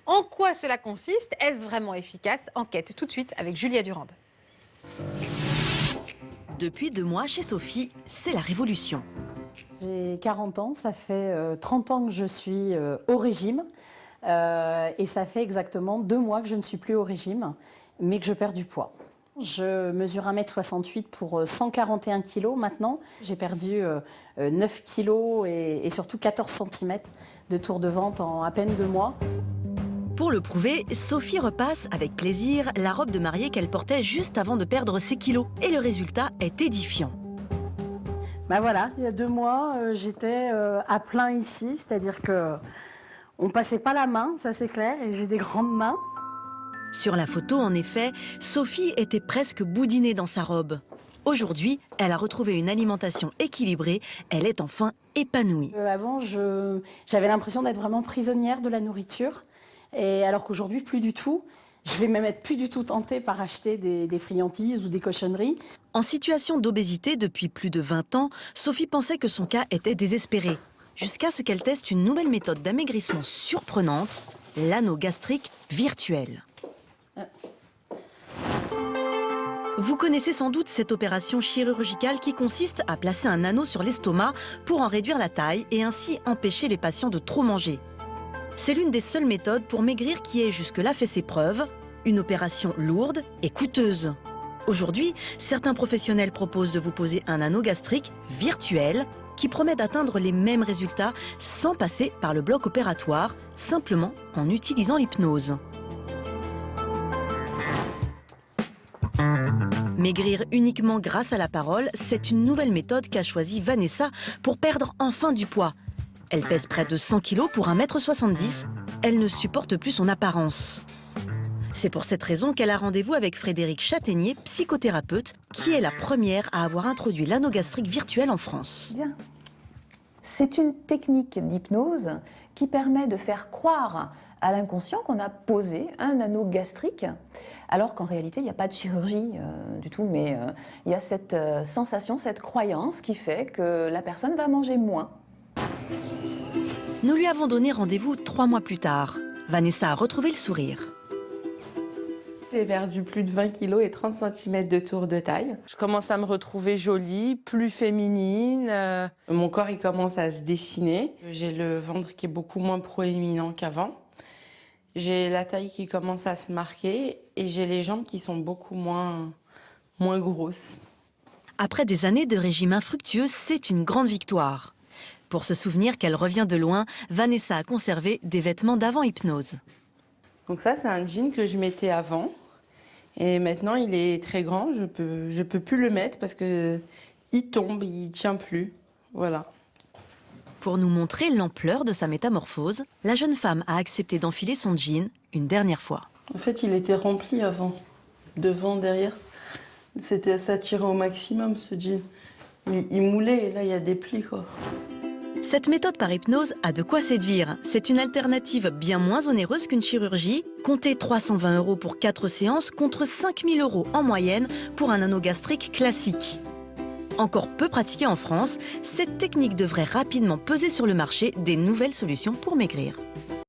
En quoi cela consiste? Est-ce vraiment efficace? Enquête tout de suite avec Julia Durande. Depuis 2 mois, chez Sophie, c'est la révolution. J'ai 40 ans, ça fait 30 ans que je suis au régime et ça fait exactement 2 mois que je ne suis plus au régime, mais que je perds du poids. Je mesure 1,68 m pour 141 kg maintenant. J'ai perdu 9 kg et surtout 14 cm de tour de ventre en à peine 2 mois. Pour le prouver, Sophie repasse avec plaisir la robe de mariée qu'elle portait juste avant de perdre ses kilos. Et le résultat est édifiant. Ben voilà, il y a 2 mois, j'étais à plein ici, c'est-à-dire que on passait pas la main, ça c'est clair, et j'ai des grandes mains. Sur la photo, en effet, Sophie était presque boudinée dans sa robe. Aujourd'hui, elle a retrouvé une alimentation équilibrée, elle est enfin épanouie. Avant, j'avais l'impression d'être vraiment prisonnière de la nourriture, et alors qu'aujourd'hui, plus du tout. Je vais même être plus du tout tentée par acheter des friandises ou des cochonneries. En situation d'obésité depuis plus de 20 ans, Sophie pensait que son cas était désespéré. Jusqu'à ce qu'elle teste une nouvelle méthode d'amaigrissement surprenante, l'anneau gastrique virtuel. Vous connaissez sans doute cette opération chirurgicale qui consiste à placer un anneau sur l'estomac pour en réduire la taille et ainsi empêcher les patients de trop manger. C'est l'une des seules méthodes pour maigrir qui ait jusque-là fait ses preuves, une opération lourde et coûteuse. Aujourd'hui, certains professionnels proposent de vous poser un anneau gastrique virtuel qui promet d'atteindre les mêmes résultats sans passer par le bloc opératoire, simplement en utilisant l'hypnose. Maigrir uniquement grâce à la parole, c'est une nouvelle méthode qu'a choisie Vanessa pour perdre enfin du poids. Elle pèse près de 100 kg pour 1,70 m. Elle ne supporte plus son apparence. C'est pour cette raison qu'elle a rendez-vous avec Frédérique Châtaignier, psychothérapeute, qui est la première à avoir introduit l'anneau gastrique virtuel en France. Bien. C'est une technique d'hypnose qui permet de faire croire à l'inconscient qu'on a posé un anneau gastrique, alors qu'en réalité, il n'y a pas de chirurgie du tout, mais il y a cette sensation, cette croyance qui fait que la personne va manger moins. Nous lui avons donné rendez-vous 3 mois plus tard. Vanessa a retrouvé le sourire. J'ai perdu plus de 20 kg et 30 cm de tour de taille. Je commence à me retrouver jolie, plus féminine. Mon corps il commence à se dessiner. J'ai le ventre qui est beaucoup moins proéminent qu'avant. J'ai la taille qui commence à se marquer et j'ai les jambes qui sont beaucoup moins grosses. Après des années de régime infructueux, c'est une grande victoire. Pour se souvenir qu'elle revient de loin, Vanessa a conservé des vêtements d'avant hypnose. Donc ça, c'est un jean que je mettais avant. Et maintenant, il est très grand. Je peux plus le mettre parce que il tombe, il tient plus. Voilà. Pour nous montrer l'ampleur de sa métamorphose, la jeune femme a accepté d'enfiler son jean une dernière fois. En fait, il était rempli avant. Devant, derrière. Ça tirait au maximum, ce jean. Il moulait et là, il y a des plis, quoi. Cette méthode par hypnose a de quoi séduire. C'est une alternative bien moins onéreuse qu'une chirurgie. Comptez 320 € pour 4 séances contre 5 000 € en moyenne pour un anneau gastrique classique. Encore peu pratiquée en France, cette technique devrait rapidement peser sur le marché des nouvelles solutions pour maigrir.